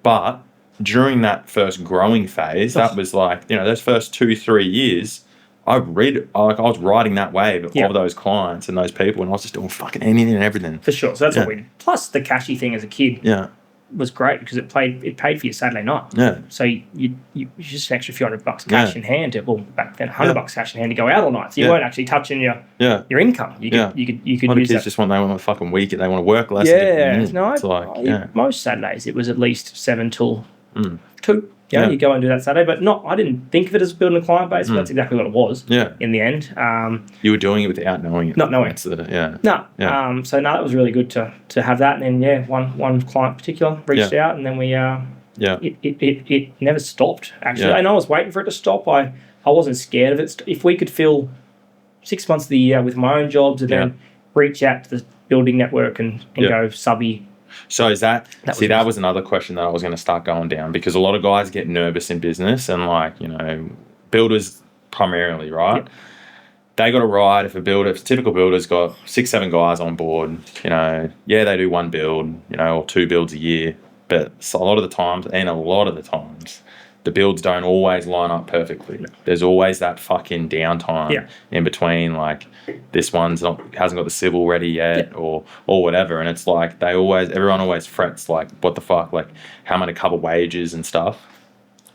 but during that first growing phase, that was like, those first 2-3 years, I was riding that wave of those clients and those people, and I was just doing fucking anything and everything. For sure. So that's what we did. Plus the Cashy thing as a kid. Yeah. Was great because it paid for your Saturday night. Yeah. So you just an extra few $100 cash in hand back then $100 cash in hand to go out all night. So you weren't actually touching your income. You could use kids that. Just they want a fucking week. They want to work less. Most Saturdays it was at least 7 till 2. You go and do that Saturday, but I didn't think of it as building a client base, but that's exactly what it was in the end. You were doing it without knowing it. Not knowing. So that was really good to have that. And then, one client in particular reached out, and then we, it never stopped, actually. And I was waiting for it to stop. I wasn't scared of it. If we could fill 6 months of the year with my own jobs and then reach out to the building network and go subby. So is that was another question that I was going to start going down, because a lot of guys get nervous in business, and builders primarily, right? Yep. They got to ride if a typical builder's got 6-7 guys on board, they do one build, or 2 builds a year, but a lot of the times, the builds don't always line up perfectly. There's always that fucking downtime in between, like this one's hasn't got the civil ready yet or whatever, and it's like everyone always frets like, what the fuck, like how am I gonna cover wages and stuff.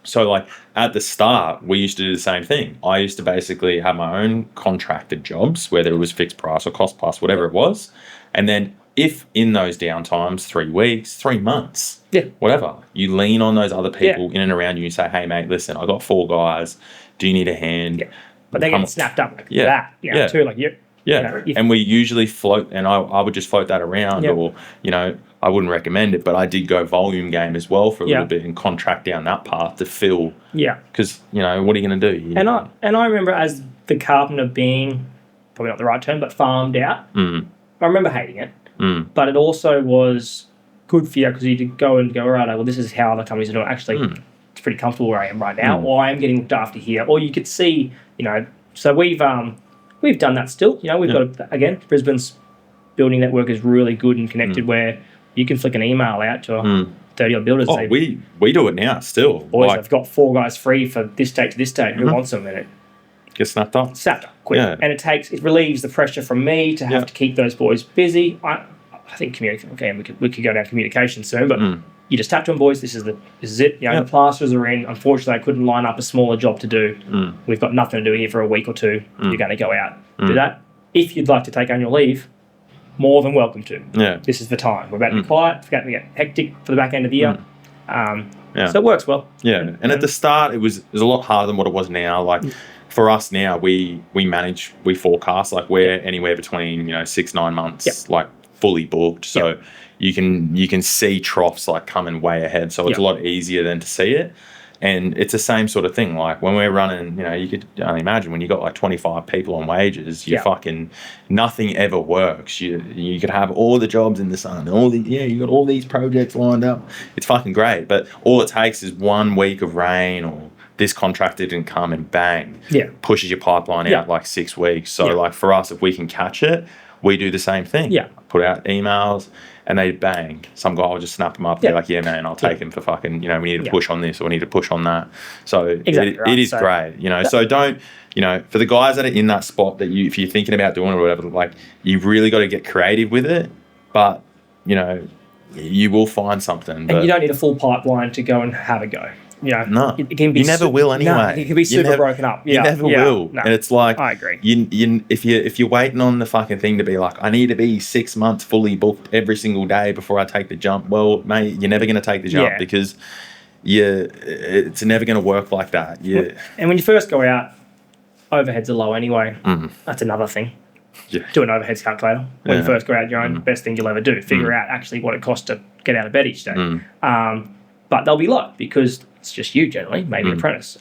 So like at the start, we used to do the same thing. I used to basically have my own contracted jobs, whether it was fixed price or cost plus, whatever it was, and then if in those downtimes, 3 weeks, 3 months, whatever, you lean on those other people in and around you and say, hey, mate, listen, I got 4 guys. Do you need a hand? Yeah. But they get snapped up like that, too. Like and we usually float, and I would just float that around, or, I wouldn't recommend it, but I did go volume game as well for a little bit and contract down that path to fill. Yeah. Because, what are you going to do? And I remember as the carpenter being, probably not the right term, but farmed out. I remember hating it. But it also was good for you because you could go, all right, well, this is how other companies are doing it. Actually, it's pretty comfortable where I am right now, or I am getting looked after here. Or you could see, so we've done that still. We've got, again, Brisbane's building network is really good and connected where you can flick an email out to 30 odd builders. Oh, we do it now still. Boys, I've got 4 guys free for this date to this date. Who wants them? And it gets snapped up. Quick. Yeah. And it relieves the pressure from me to have to keep those boys busy. I think we could go down communication soon, but you just tap to them, boys. This is it. The plasters are in. Unfortunately, I couldn't line up a smaller job to do. We've got nothing to do here for a week or 2. You're going to go out. Do that. If you'd like to take annual leave, more than welcome to. Yeah. This is the time. We're about to be quiet. We're about to get hectic for the back end of the year. So it works well. Yeah. And at the start, it was a lot harder than what it was now. Like for us now, we forecast, like we're anywhere between, 6-9 months, like fully booked. So you can see troughs like coming way ahead. So it's a lot easier than to see it. And it's the same sort of thing. Like when we're running, you could only imagine when you got like 25 people on wages, you fucking nothing ever works. You could have all the jobs in the sun, you got all these projects lined up. It's fucking great. But all it takes is 1 week of rain or this contractor didn't come and bang, pushes your pipeline out like 6 weeks. So like for us, if we can catch it, we do the same thing. Yeah. Put out emails. And they bang. Some guy will just snap them up. They're like, yeah, man, I'll take him for fucking, we need to push on this or we need to push on that. So it is great, So don't, for the guys that are in that spot that if you're thinking about doing it or whatever, like you've really got to get creative with it. But, you will find something. And you don't need a full pipeline to go and have a go. No, it can be you never will anyway. No, it can be super broken up. You never will. No. And it's like, I agree. If you're waiting on the fucking thing to be like, I need to be 6 months fully booked every single day before I take the jump. Well, mate, you're never going to take the jump because it's never going to work like that. Yeah. And when you first go out, overheads are low anyway. That's another thing. Yeah. Do an overheads calculator when you first go out. Your own best thing you'll ever do. Figure out actually what it costs to get out of bed each day. But they'll be low because it's just you generally, maybe an apprentice.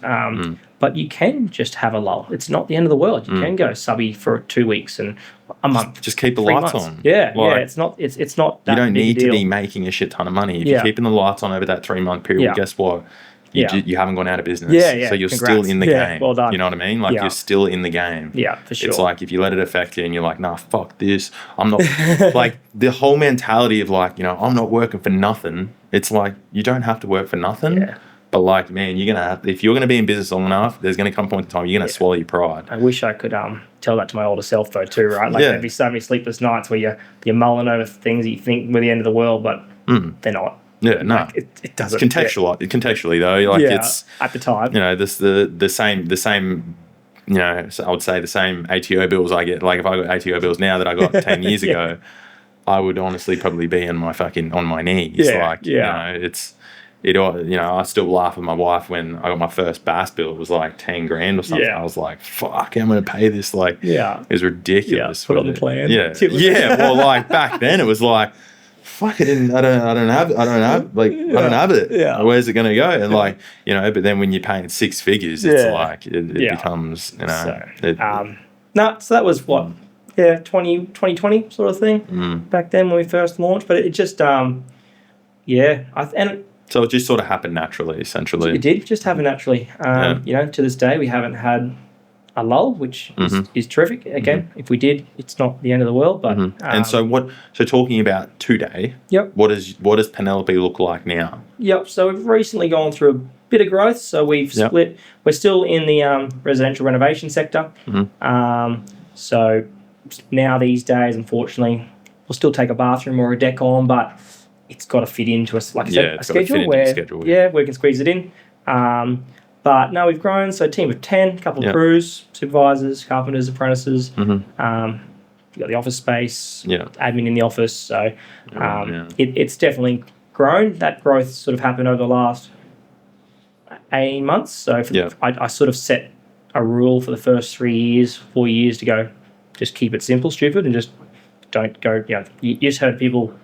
But you can just have a lull. It's not the end of the world. You can go subby for 2 weeks and a month. Just keep the lights on. Yeah, it's not that you don't need to be making a shit ton of money. If you're keeping the lights on over that 3 month period, guess what? You haven't gone out of business. So you're still in the game. Well done. You know what I mean? Like you're still in the game. Yeah, for sure. It's like if you let it affect you and you're like, nah, fuck this. I'm not like the whole mentality of like, I'm not working for nothing. It's like you don't have to work for nothing. Yeah. But like, man, if you're gonna be in business long enough, there's gonna come a point in time you're gonna swallow your pride. I wish I could tell that to my older self though too, right? Like there'd be so many sleepless nights where you're mulling over things that you think were the end of the world, but they're not. Yeah, no. Like, it doesn't. Contextually though, like it's at the time. The same. So I would say the same ATO bills I get. Like if I got ATO bills now that I got 10 years ago, I would honestly probably be on my knees. I still laugh at my wife when I got my first bass bill. It was like 10 grand or something. I was like, fuck, I'm going to pay this. Like, it was ridiculous. Put on the plan. Yeah. Well, like back then it was like, fuck, I don't have it. Yeah. Where's it going to go? And like, but then when you're paying 6 figures, it's like, it becomes, So that was what? 2020 sort of thing back then when we first launched. But it just, so it just sort of happened naturally, essentially. It did just happen naturally. To this day, we haven't had a lull, which is terrific. Again, if we did, it's not the end of the world. But and so talking about today, what does Penelope look like now? So we've recently gone through a bit of growth. So we've split. We're still in the residential renovation sector. So now these days, unfortunately, we'll still take a bathroom or a deck on, but it's got to fit into a schedule where we can squeeze it in. But no, we've grown. So a team of 10, a couple of crews, supervisors, carpenters, apprentices. You've got the office space, admin in the office. So it's definitely grown. That growth sort of happened over the last 18 months. So I sort of set a rule for the first 4 years to go, just keep it simple, stupid, and just don't go, you just heard people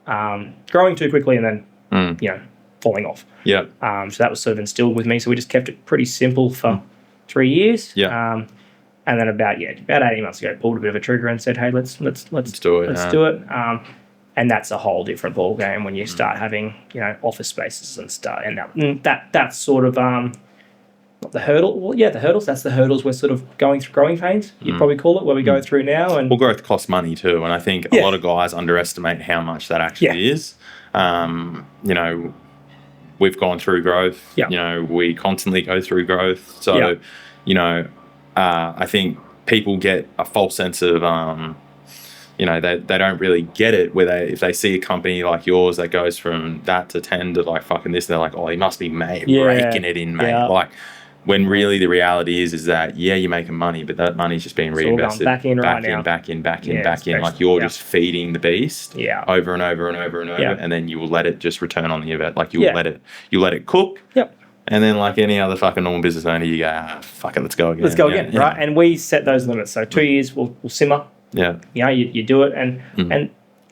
growing too quickly and then, falling off. Yeah. So that was sort of instilled with me. So we just kept it pretty simple for 3 years. Yeah. And then about 18 months ago, pulled a bit of a trigger and said, hey, let's do it. Let's do it. And that's a whole different ball game when you start having, office spaces and stuff. And that's sort of not the hurdle. Well, the hurdles. That's the hurdles we're sort of going through growing pains, you'd probably call it, where we go through now. And growth costs money too. And I think a lot of guys underestimate how much that actually is. We've gone through growth. We constantly go through growth. So, I think people get a false sense of, they don't really get it if they see a company like yours that goes from that to 10 to like fucking this, they're like, oh, he must be raking it in, mate. Like, When really the reality is that, yeah, you're making money, but that money's just being reinvested. Back in. Back in. Like you're just feeding the beast over and over. And then you will let it just return on the event. Like you let it cook. Yep. And then like any other fucking normal business owner, you go, fuck it, let's go again. Let's go again, right? And we set those limits. So 2 years, we'll simmer. Yeah. You do it and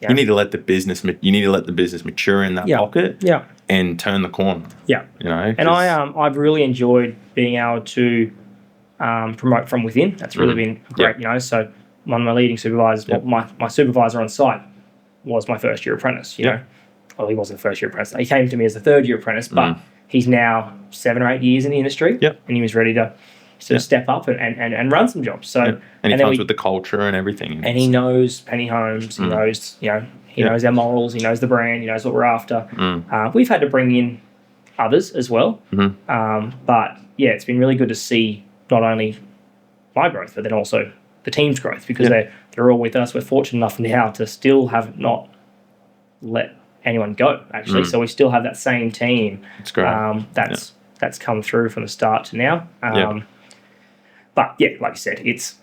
you need to let the business mature in that pocket. Yeah. And turn the corner. Yeah. And I've really enjoyed being able to promote from within. That's really been great. So one of my leading supervisors, my supervisor on site was my first year apprentice. You know, well, he wasn't a first year apprentice. He came to me as a third year apprentice, but he's now 7 or 8 years in the industry. Yep. And he was ready to sort of step up and run some jobs. So and he comes with the culture and everything. And he knows Penny Homes. He knows he knows our morals. He knows the brand. He knows what we're after. We've had to bring in others as well. But yeah, it's been really good to see not only my growth, but then also the team's growth because they're all with us. We're fortunate enough now to still have not let anyone go, actually. So we still have that same team. It's great. That's come through from the start to now. But yeah, like you said, it's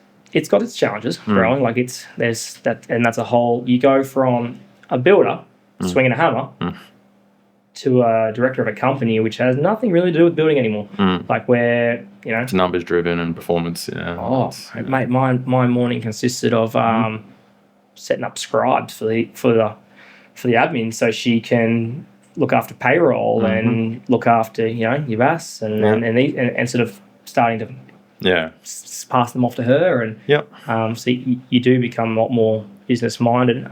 got its challenges growing. Like there's that, and that's a whole. You go from a builder swinging a hammer to a director of a company, which has nothing really to do with building anymore. Like where it's numbers driven and performance. Mate, my morning consisted of setting up scribes for the admin, so she can look after payroll and look after your VAS and sort of starting to pass them off to her and so you do become a lot more business minded.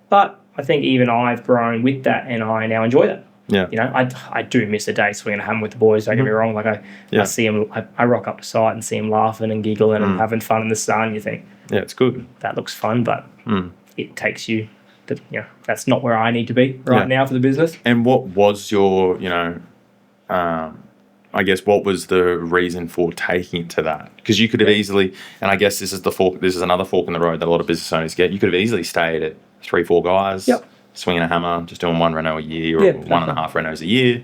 But I think even I've grown with that and I now enjoy that. I do miss a day swinging a hammer with the boys, don't get me wrong. Like I see them, I rock up to site and see them laughing and giggling and having fun in the sun. You think it's good, that looks fun, but it takes you that's not where I need to be right now for the business. And what was your I guess what was the reason for taking it to that? Because you could have easily, and I guess this is another fork in the road that a lot of business owners get. You could have easily stayed at 3-4 guys, swinging a hammer, just doing 1 reno a year or 1.5 renos a year,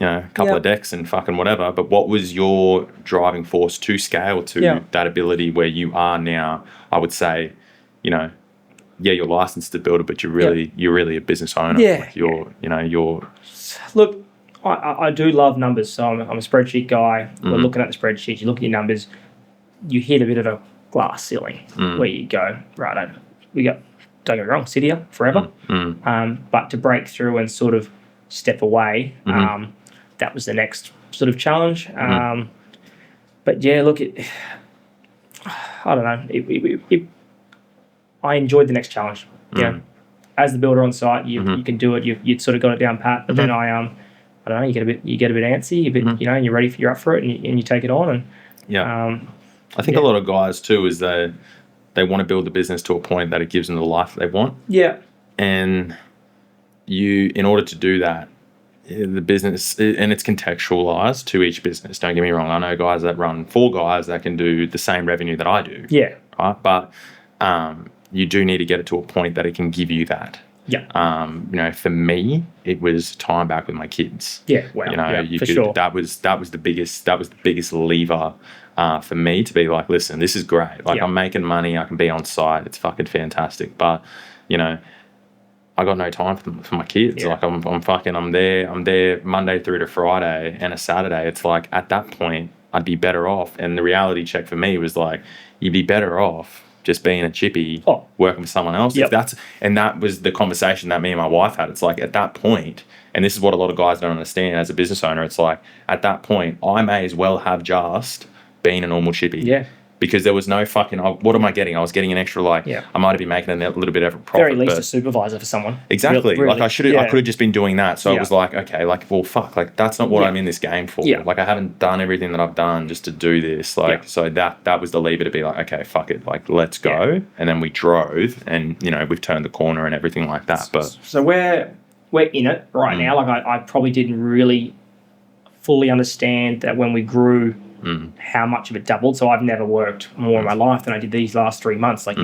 a couple of decks and fucking whatever. But what was your driving force to scale to that ability where you are now? I would say, you're licensed to build it, but you're really a business owner. Yeah. Like you're. Look, I do love numbers, so I'm a spreadsheet guy. We're looking at the spreadsheet, you look at your numbers, you hit a bit of a glass ceiling where you go, right, don't get me wrong, sit here forever. But to break through and sort of step away, that was the next sort of challenge. But yeah, look, I don't know. I enjoyed the next challenge. As the builder on site, you can do it. You've sort of got it down pat. But then I don't know. You get a bit antsy. And you're ready you're up for it, and you take it on. And I think a lot of guys too is they want to build the business to a point that it gives them the life they want. Yeah. And in order to do that, the business, and it's contextualized to each business. Don't get me wrong. I know guys that run 4 guys that can do the same revenue that I do. Yeah. Right? But you do need to get it to a point that it can give you that. Yeah. For me, it was time back with my kids. Yeah. Wow. Sure. That was the biggest lever for me to be like, listen, this is great. Like I'm making money. I can be on site. It's fucking fantastic. But I got no time for my kids. Like I'm there Monday through to Friday and a Saturday. It's like at that point I'd be better off. And the reality check for me was like, you'd be better off just being a chippy, working with someone else. And that was the conversation that me and my wife had. It's like at that point, and this is what a lot of guys don't understand as a business owner, it's like at that point, I may as well have just been a normal chippy. Yeah. Because there was no fucking, what am I getting? I was getting an extra, I might have been making a little bit of a profit. Very least a supervisor for someone. Exactly. Really, I could have just been doing that. So it was like, okay, well, fuck, that's not what I'm in this game for. Yeah. Like I haven't done everything that I've done just to do this. So that was the lever to be like, okay, fuck it. Like, let's go. Yeah. And then we drove and, we've turned the corner and everything like that. But so we're in it right now. Like I probably didn't really fully understand that when we grew, how much of it doubled. So I've never worked more in my life than I did these last 3 months. Like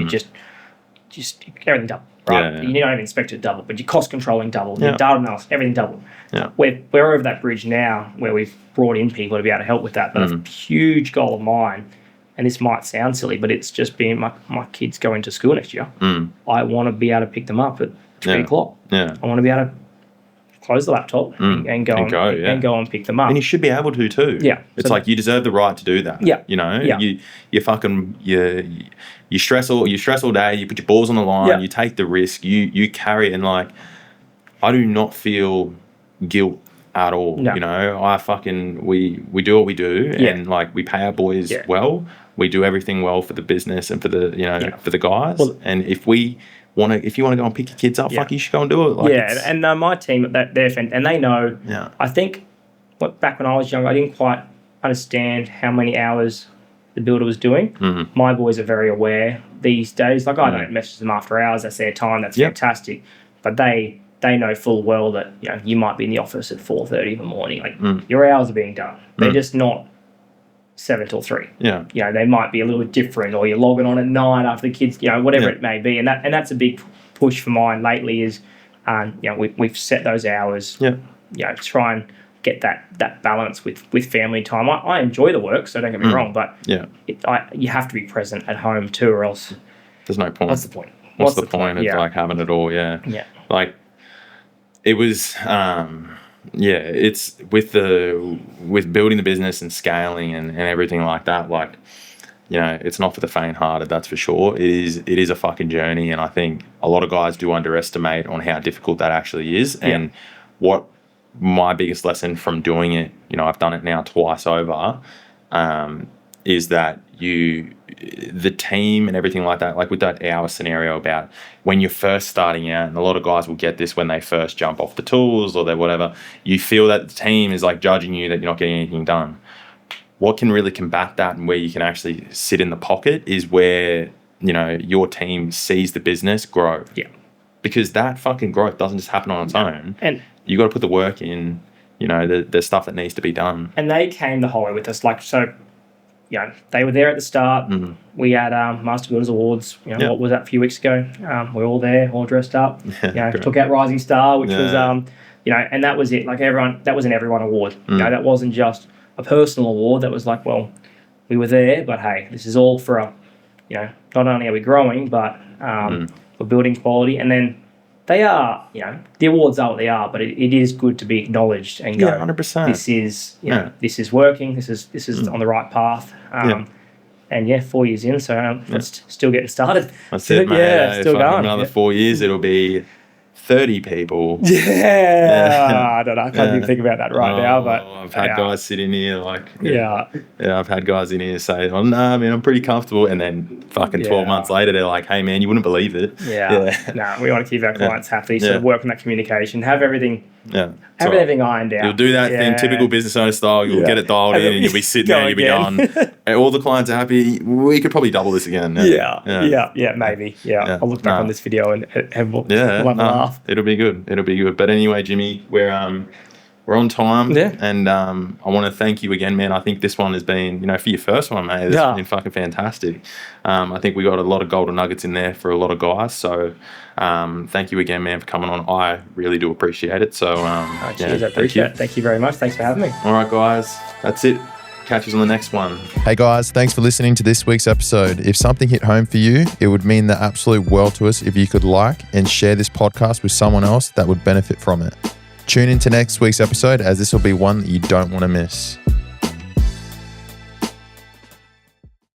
just everything double, right? You don't even expect it to double, but your cost controlling double, your data analysis, everything double. We're over that bridge now where we've brought in people to be able to help with that. But a huge goal of mine, and this might sound silly, but it's just being my kids go into school next year. I want to be able to pick them up at 3 o'clock. I want to be able to close the laptop and go and pick them up. And you should be able to too. Yeah. It's like you deserve the right to do that. Yeah. You know, you fucking you stress all day, you put your balls on the line, you take the risk, you carry it, and like I do not feel guilt at all. No. You know, I fucking we do what we do and like we pay our boys well. We do everything well for the business and for the for the guys. Well, and if you want to go and pick your kids up, fuck, you should go and do it. Like and my team, they're fantastic, and they know. Yeah. I think, back when I was younger, I didn't quite understand how many hours the builder was doing. My boys are very aware these days. Like I don't message them after hours. That's their time. That's fantastic. But they know full well that you might be in the office at 4:30 in the morning. Like your hours are being done. They're just not 7 till 3. Yeah. They might be a little bit different, or you're logging on at 9 after the kids, whatever it may be. And that's a big push for mine lately is, we've set those hours, try and get that balance with family time. I enjoy the work, so don't get me wrong, but you have to be present at home too, or else there's no point. What's the point? What's the point of like having it all? Yeah. Like it was, it's with building the business and scaling and everything like that. Like, it's not for the faint-hearted, that's for sure. It is a fucking journey, and I think a lot of guys do underestimate on how difficult that actually is. And what my biggest lesson from doing it, I've done it now twice over, is that the team and everything like that, like with that hour scenario about when you're first starting out, and a lot of guys will get this when they first jump off the tools or they whatever, you feel that the team is like judging you that you're not getting anything done. What can really combat that and where you can actually sit in the pocket is where, your team sees the business grow. Yeah. Because that fucking growth doesn't just happen on its own. And you got to put the work in, the stuff that needs to be done. And they came the whole way with us. Like, so, they were there at the start. We had Master Builders Awards, what was that, a few weeks ago? We were all there, all dressed up. Took out Rising Star, which was, and that was it. Like that was an everyone award. That wasn't just a personal award. That was like, well, we were there, but hey, this is all for not only are we growing, but we're building quality. And then they are, the awards are what they are, but it is good to be acknowledged and go, 100%. This is, this is working. This is on the right path. And 4 years in, so it's still getting started. That's it, mate. Still going. Another 4 years, it'll be 30 people. I don't know. I can't even think about that now. But I've had guys sit in here like, I've had guys in here say, oh, no, man, I'm pretty comfortable. And then fucking 12 months later, they're like, hey, man, you wouldn't believe it. No, we want to keep our clients happy, sort of work on that communication, have everything. Everything ironed out. You'll do that thing, typical business owner style. You'll get it dialed in and you'll be sitting there and you'll be done. And all the clients are happy. We could probably double this again. Maybe. I'll look back on this video and we'll laugh. It'll be good. But anyway, Jimmy, we're on time. And I want to thank you again, man. I think this one has been, for your first one, mate, it's been fucking fantastic. I think we got a lot of golden nuggets in there for a lot of guys. So thank you again, man, for coming on. I really do appreciate it. So cheers, I appreciate it. Thank you very much. Thanks for having me. All right, guys, that's it. Catch us on the next one. Hey guys, thanks for listening to this week's episode. If something hit home for you, it would mean the absolute world to us if you could like and share this podcast with someone else that would benefit from it. Tune into next week's episode, as this will be one that you don't want to miss.